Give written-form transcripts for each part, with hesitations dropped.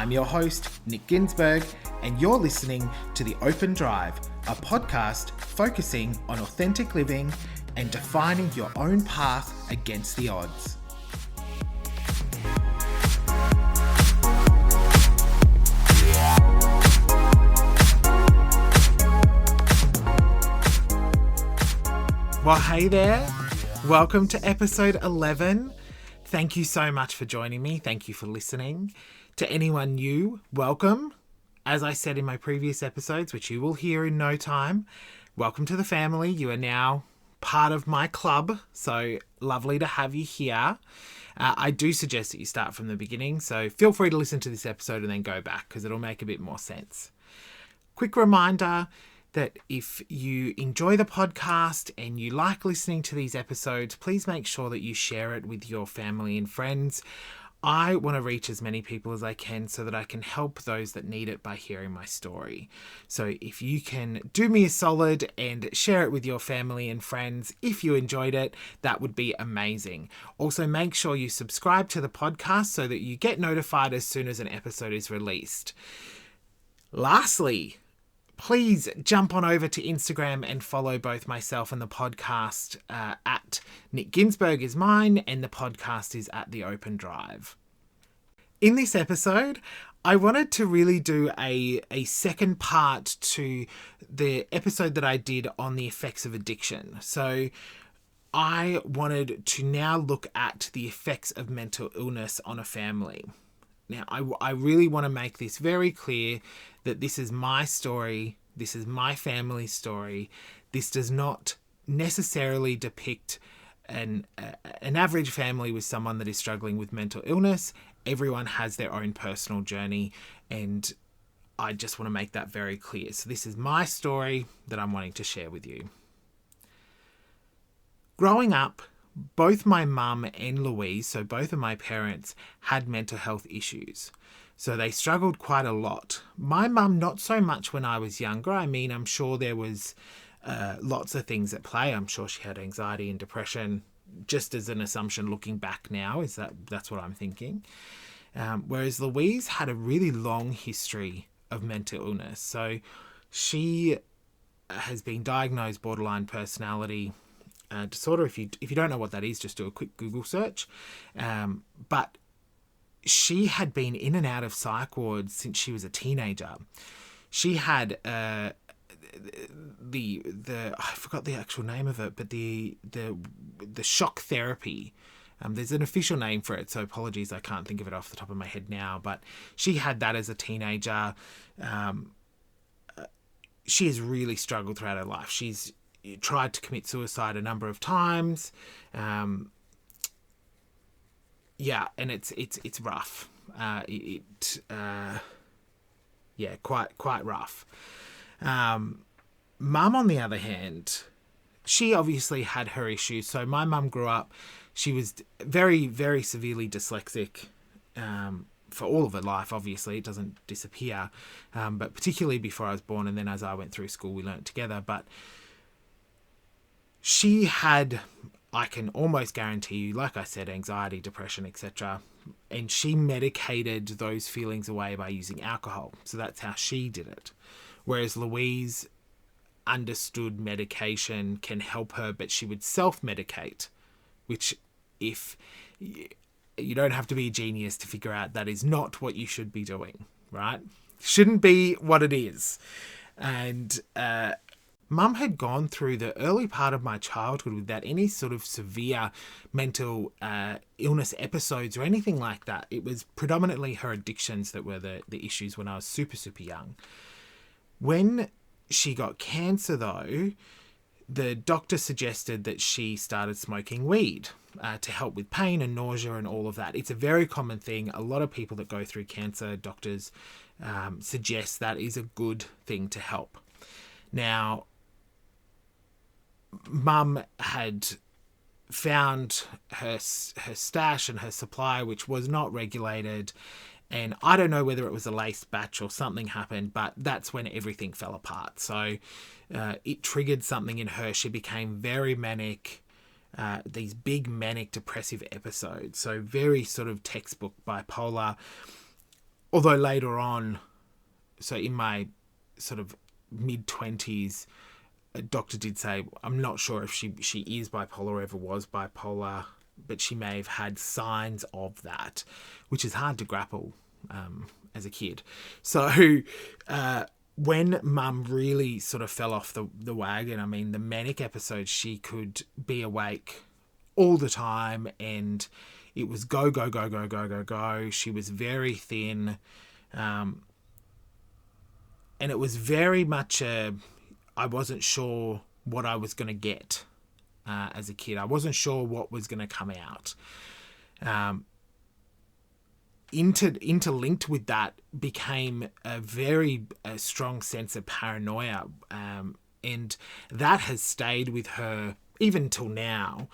I'm your host, Nick Ginsberg, and you're listening to The Open Drive, a podcast focusing on authentic living and defining your own path against the odds. Well, hey there. Welcome to episode 11. Thank you so much for joining me. Thank you for listening. To anyone new, welcome. As I said in my previous episodes, which you will hear in no time, welcome to the family. You are now part of my club, so lovely to have you here. I do suggest that you start from the beginning, so feel free to listen to this episode and then go back because it'll make a bit more sense. Quick reminder that if you enjoy the podcast and you like listening to these episodes, please make sure that you share it with your family and friends. I want to reach as many people as I can so that I can help those that need it by hearing my story. So if you can do me a solid and share it with your family and friends, if you enjoyed it, that would be amazing. Also, make sure you subscribe to the podcast so that you get notified as soon as an episode is released. Lastly, please jump on over to Instagram and follow both myself and the podcast at Nick Ginsberg is mine and the podcast is at The Open Drive. In this episode, I wanted to really do a second part to the episode that I did on the effects of addiction. So I wanted to now look at the effects of mental illness on a family. Now, I really want to make this very clear that this is my story, this is my family's story. This does not necessarily depict an average family with someone that is struggling with mental illness. Everyone has their own personal journey, and I just want to make that very clear. So this is my story that I'm wanting to share with you. Growing up, both my mum and Louise, so both of my parents, had mental health issues. So they struggled quite a lot. My mum, not so much when I was younger. I mean, I'm sure there was lots of things at play. I'm sure she had anxiety and depression, just as an assumption looking back now, that's what I'm thinking. Whereas Louise had a really long history of mental illness. So she has been diagnosed borderline personality disorder. If you don't know what that is, just do a quick Google search. But she had been in and out of psych wards since she was a teenager. She had the I forgot the actual name of it, but the shock therapy. There's an official name for it, so apologies, I can't think of it off the top of my head now. But she had that as a teenager. She has really struggled throughout her life. She's tried to commit suicide a number of times. Yeah, and it's rough. Quite rough. Mum, on the other hand, she obviously had her issues. So my mum grew up, she was very, very severely dyslexic for all of her life. Obviously, it doesn't disappear, but particularly before I was born, and then as I went through school, we learnt together. But she had, I can almost guarantee you, like I said, anxiety, depression, etc. And she medicated those feelings away by using alcohol. So that's how she did it. Whereas Louise understood medication can help her, but she would self-medicate, which, if you don't have to be a genius to figure out, that is not what you should be doing, right? Shouldn't be what it is. And Mum had gone through the early part of my childhood without any sort of severe mental illness episodes or anything like that. It was predominantly her addictions that were the issues when I was super, super young. When she got cancer, though, the doctor suggested that she started smoking weed to help with pain and nausea and all of that. It's a very common thing. A lot of people that go through cancer, doctors suggest that is a good thing to help. Now, Mum had found her stash and her supply, which was not regulated, and I don't know whether it was a laced batch or something happened, but that's when everything fell apart. So it triggered something in her. She became very manic, these big manic depressive episodes, so very sort of textbook bipolar. although later on, so in my sort of mid-20s, a doctor did say, I'm not sure if she is bipolar or ever was bipolar, but she may have had signs of that, which is hard to grapple as a kid. So when Mum really sort of fell off the wagon, I mean, the manic episodes, she could be awake all the time, and it was go, go, go, go, go, go, go. She was very thin. And it was very much I wasn't sure what I was going to get as a kid. I wasn't sure what was going to come out. Interlinked with that became a very strong sense of paranoia. And that has stayed with her even till now.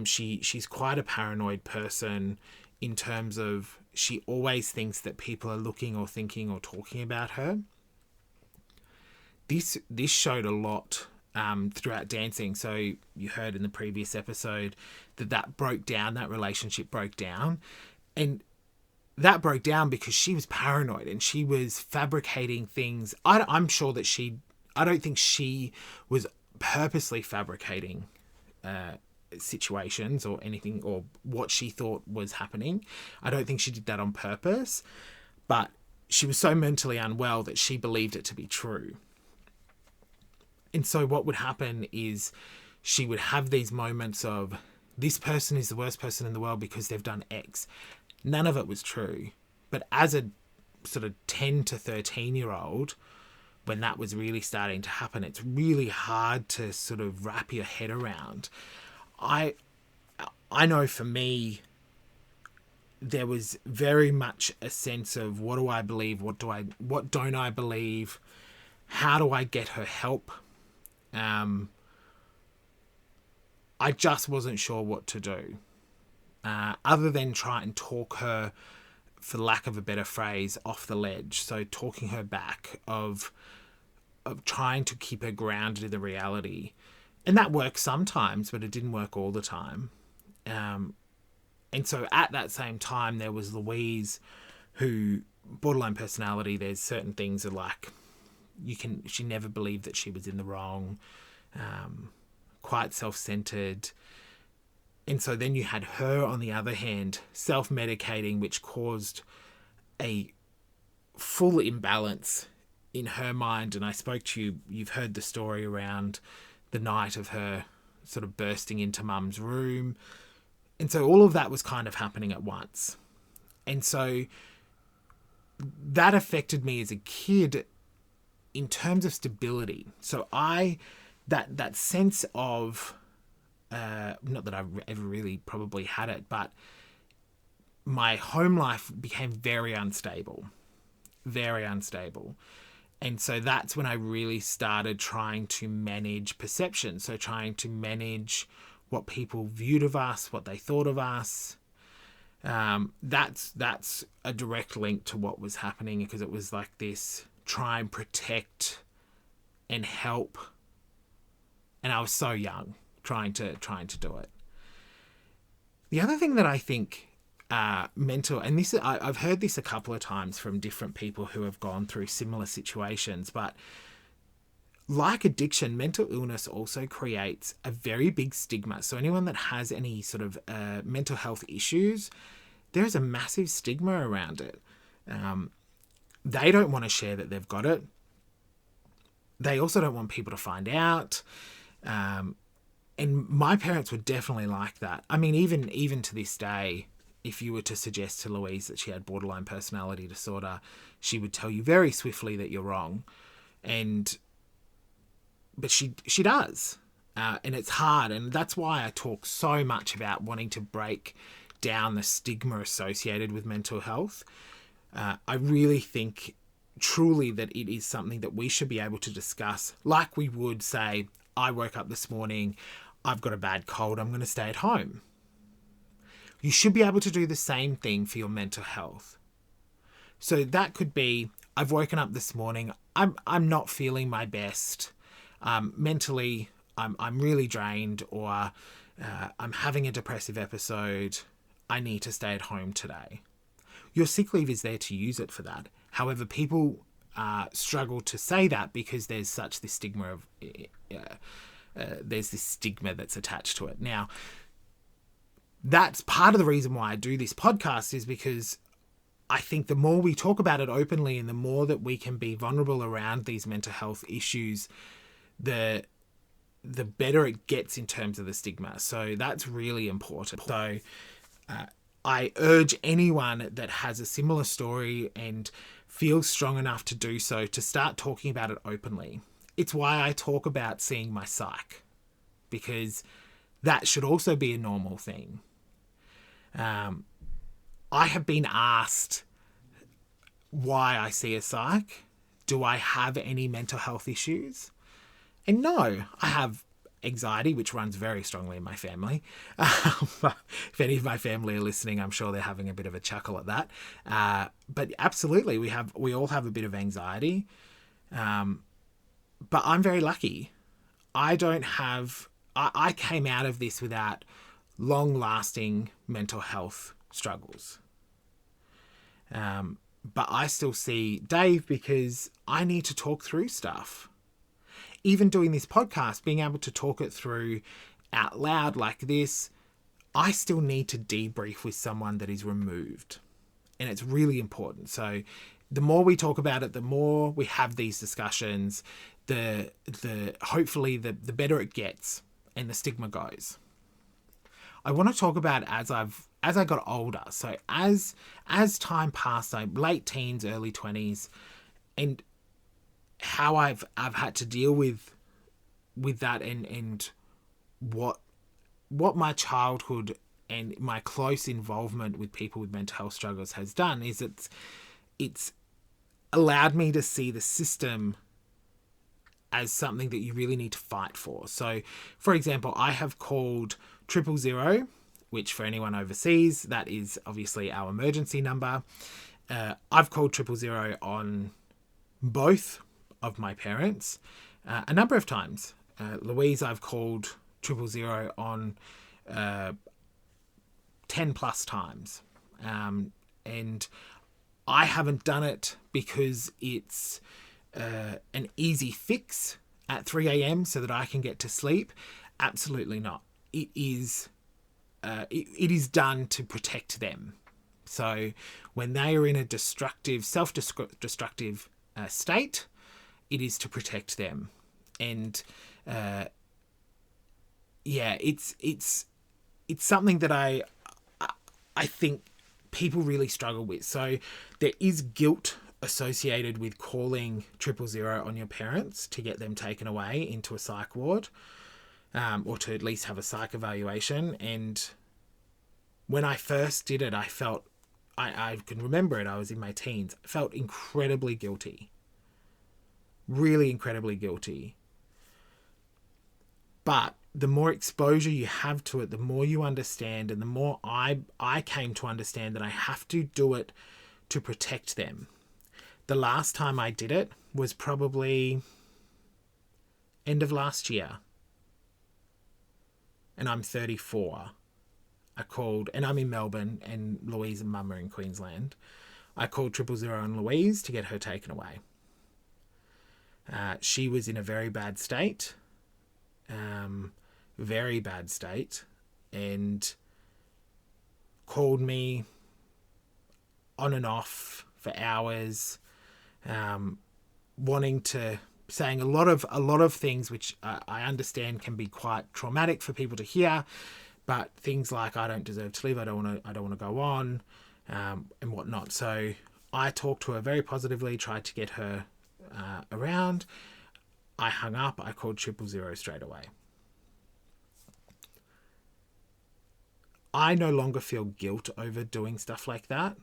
She's quite a paranoid person in terms of she always thinks that people are looking or thinking or talking about her. This showed a lot throughout dancing. So you heard in the previous episode that broke down, that relationship broke down. And that broke down because she was paranoid and she was fabricating things. I'm sure that I don't think she was purposely fabricating situations or anything or what she thought was happening. I don't think she did that on purpose, but she was so mentally unwell that she believed it to be true. And so what would happen is she would have these moments of, this person is the worst person in the world because they've done X. None of it was true. But as a sort of 10 to 13-year-old, when that was really starting to happen, it's really hard to sort of wrap your head around. I know for me, there was very much a sense of, what do I believe? What don't I believe? How do I get her help? I just wasn't sure what to do. Other than try and talk her, for lack of a better phrase, off the ledge. So talking her back, of trying to keep her grounded in the reality. And that works sometimes, but it didn't work all the time. And so at that same time, there was Louise, who, borderline personality, there's certain things that like, she never believed that she was in the wrong, quite self-centered. And so then you had her, on the other hand, self-medicating, which caused a full imbalance in her mind. And I spoke to you've heard the story around the night of her sort of bursting into Mum's room. And so all of that was kind of happening at once. And so that affected me as a kid in terms of stability. So that sense of, not that I ever really probably had it, but my home life became very unstable. And so that's when I really started trying to manage perception. So trying to manage what people viewed of us, what they thought of us. That's a direct link to what was happening, because it was like this try and protect and help. And I was so young trying to do it. The other thing that I think mental, and this I've heard this a couple of times from different people who have gone through similar situations, but like addiction, mental illness also creates a very big stigma. So anyone that has any sort of mental health issues, there's a massive stigma around it. They don't want to share that they've got it. They also don't want people to find out. And my parents were definitely like that. I mean, even to this day, if you were to suggest to Louise that she had borderline personality disorder, she would tell you very swiftly that you're wrong. But she does. And it's hard. And that's why I talk so much about wanting to break down the stigma associated with mental health. I really think truly that it is something that we should be able to discuss, like we would say, I woke up this morning, I've got a bad cold, I'm going to stay at home. You should be able to do the same thing for your mental health. So that could be, I've woken up this morning, I'm not feeling my best. Mentally, I'm really drained, or I'm having a depressive episode. I need to stay at home today. Your sick leave is there to use it for that. However, people struggle to say that because there's such this stigma of there's this stigma that's attached to it. Now, that's part of the reason why I do this podcast, is because I think the more we talk about it openly and the more that we can be vulnerable around these mental health issues, the better it gets in terms of the stigma. So that's really important. So I urge anyone that has a similar story and feels strong enough to do so to start talking about it openly. It's why I talk about seeing my psych, because that should also be a normal thing. I have been asked why I see a psych. Do I have any mental health issues? And no, I have anxiety, which runs very strongly in my family. If any of my family are listening, I'm sure they're having a bit of a chuckle at that. But absolutely, we all have a bit of anxiety. But I'm very lucky. I came out of this without long-lasting mental health struggles. But I still see Dave because I need to talk through stuff. Even doing this podcast, being able to talk it through out loud like this, I still need to debrief with someone that is removed. And it's really important. So the more we talk about it, the more we have these discussions, hopefully the better it gets and the stigma goes. I want to talk about as I got older. So as time passed, I'm late teens, early 20s, and how I've had to deal with that and what my childhood and my close involvement with people with mental health struggles has done is it's allowed me to see the system as something that you really need to fight for. So, for example, I have called 000, which for anyone overseas, that is obviously our emergency number. I've called 000 on both of my parents a number of times. Louise, I've called 000 on 10 plus times. And I haven't done it because it's an easy fix at 3 a.m. so that I can get to sleep. Absolutely not. It is done to protect them. So when they are in a self-destructive state, it is to protect them. And it's something that I think people really struggle with. So there is guilt associated with calling 000 on your parents to get them taken away into a psych ward, or to at least have a psych evaluation. And when I first did it, I felt, I can remember it, I was in my teens, I felt incredibly guilty. Really incredibly guilty. But the more exposure you have to it, the more you understand, and the more I came to understand that I have to do it to protect them. The last time I did it was probably end of last year. And I'm 34. I called, and I'm in Melbourne, and Louise and Mum are in Queensland. I called 000 on Louise to get her taken away. She was in a very bad state. Very bad state. And called me on and off for hours, saying a lot of things which I understand can be quite traumatic for people to hear, but things like, I don't deserve to live, I don't want to go on, and whatnot. So I talked to her very positively, tried to get her around. I hung up. I called 000 straight away. I no longer feel guilt over doing stuff like that.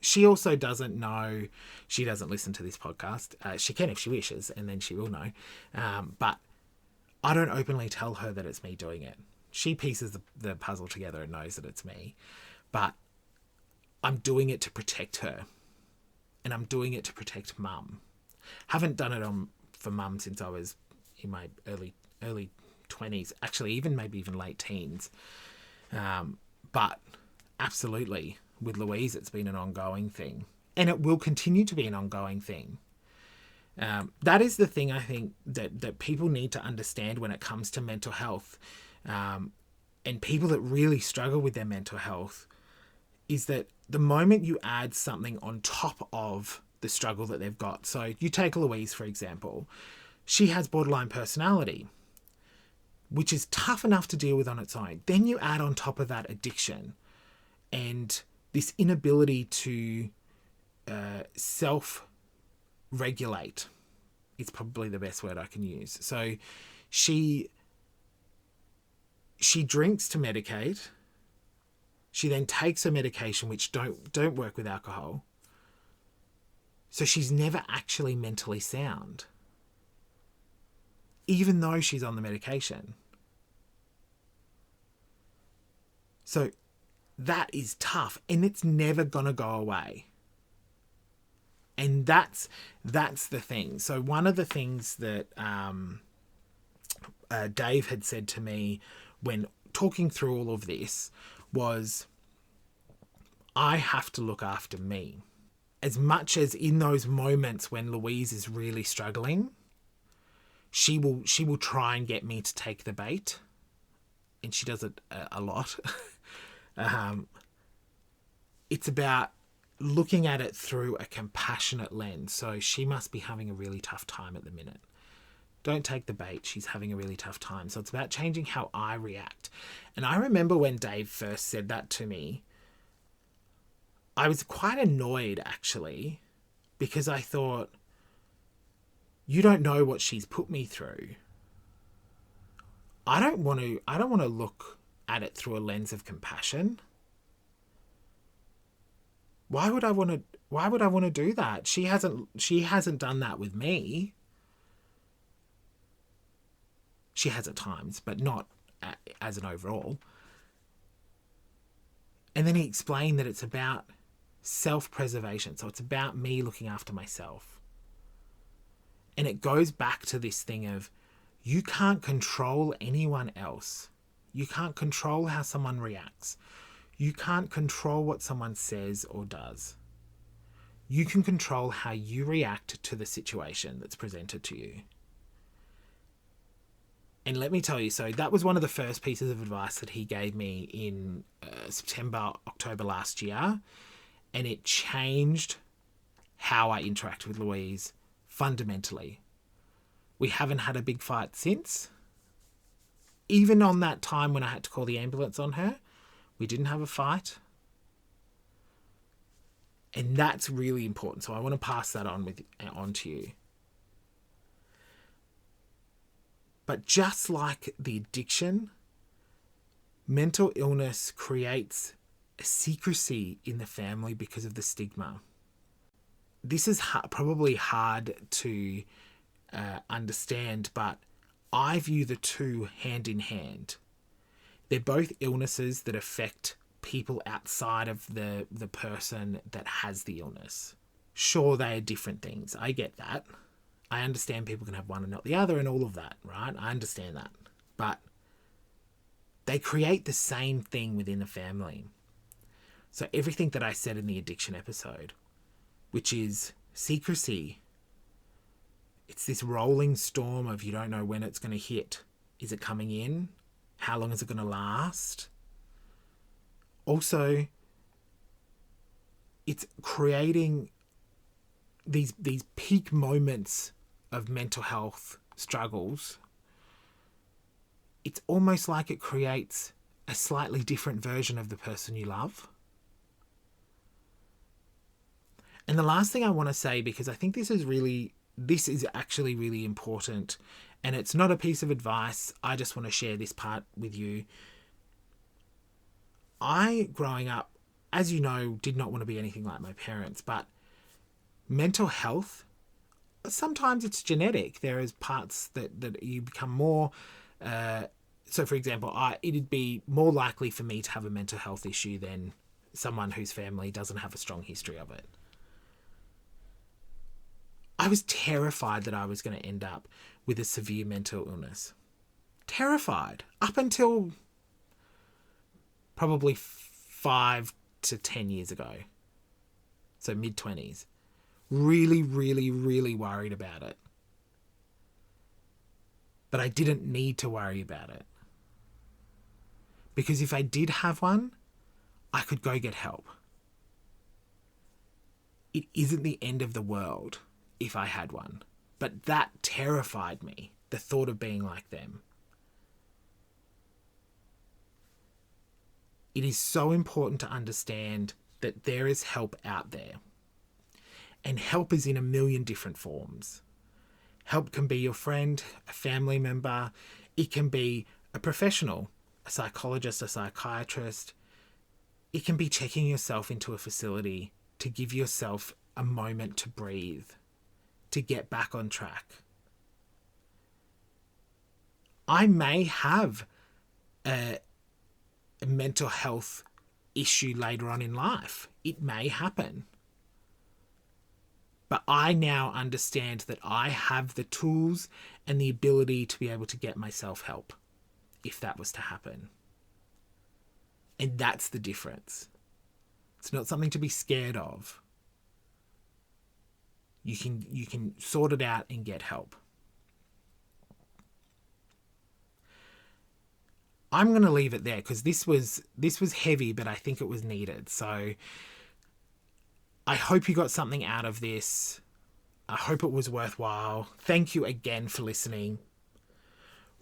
She also doesn't know. She doesn't listen to this podcast. She can if she wishes, and then she will know. But I don't openly tell her that it's me doing it. She pieces the puzzle together and knows that it's me. But I'm doing it to protect her. And I'm doing it to protect Mum. Haven't done it for Mum since I was in my early 20s. Actually, maybe even late teens. But absolutely, with Louise, it's been an ongoing thing. And it will continue to be an ongoing thing. That is the thing I think that people need to understand when it comes to mental health. And people that really struggle with their mental health, is that the moment you add something on top of the struggle that they've got. So you take Louise, for example. She has borderline personality, which is tough enough to deal with on its own. Then you add on top of that addiction and this inability to self-regulate is probably the best word I can use. So she drinks to medicate. She then takes her medication, which don't work with alcohol. So she's never actually mentally sound, even though she's on the medication. So that is tough, and it's never gonna go away. And that's the thing. So one of the things that Dave had said to me when talking through all of this was, I have to look after me. As much as in those moments when Louise is really struggling, she will try and get me to take the bait, and she does it a lot. It's about looking at it through a compassionate lens. So she must be having a really tough time at the minute. Don't take the bait. She's having a really tough time. So it's about changing how I react. And I remember when Dave first said that to me, I was quite annoyed, actually, because I thought, you don't know what she's put me through. I don't want to look at it through a lens of compassion. Why would I want to do that? She hasn't done that with me. She has at times, but not as an overall. And then he explained that it's about self-preservation. So it's about me looking after myself. And it goes back to this thing of, you can't control anyone else. You can't control how someone reacts. You can't control what someone says or does. You can control how you react to the situation that's presented to you. And let me tell you, so that was one of the first pieces of advice that he gave me in September, October last year. And it changed how I interact with Louise fundamentally. We haven't had a big fight since. Even on that time when I had to call the ambulance on her, we didn't have a fight. And that's really important. So I want to pass that on to you. But just like the addiction, mental illness creates a secrecy in the family because of the stigma. This is probably hard to understand, but I view the two hand in hand. They're both illnesses that affect people outside of the person that has the illness. Sure, they are different things. I get that. I understand people can have one and not the other and all of that, right? I understand that. But they create the same thing within the family. So everything that I said in the addiction episode, which is secrecy, it's this rolling storm of you don't know when it's going to hit. Is it coming in? How long is it going to last? Also, it's creating these peak moments of mental health struggles. It's almost like it creates a slightly different version of the person you love. And the last thing I want to say, because I think this is actually really important, and it's not a piece of advice, I just want to share this part with you. I, growing up, as you know, did not want to be anything like my parents, but mental health, sometimes it's genetic. There is parts that you become more... so, for example, it'd be more likely for me to have a mental health issue than someone whose family doesn't have a strong history of it. I was terrified that I was going to end up with a severe mental illness. Terrified. Up until probably 5 to 10 years ago. So mid-20s. Really, really, really worried about it. But I didn't need to worry about it. Because if I did have one, I could go get help. It isn't the end of the world if I had one. But that terrified me, the thought of being like them. It is so important to understand that there is help out there. And help is in a million different forms. Help can be your friend, a family member. It can be a professional, a psychologist, a psychiatrist. It can be checking yourself into a facility to give yourself a moment to breathe, to get back on track. I may have a mental health issue later on in life. It may happen. But I now understand that I have the tools and the ability to be able to get myself help if that was to happen. And that's the difference. It's not something to be scared of. You can sort it out and get help. I'm going to leave it there because this was heavy, but I think it was needed. So I hope you got something out of this. I hope it was worthwhile. Thank you again for listening.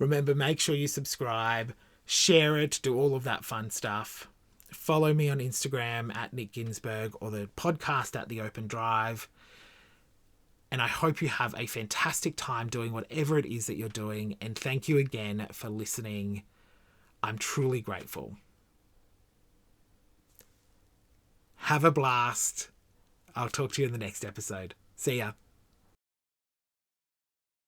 Remember, make sure you subscribe, share it, do all of that fun stuff. Follow me on Instagram at Nick Ginsberg or the podcast at The Open Drive. And I hope you have a fantastic time doing whatever it is that you're doing. And thank you again for listening. I'm truly grateful. Have a blast. I'll talk to you in the next episode. See ya.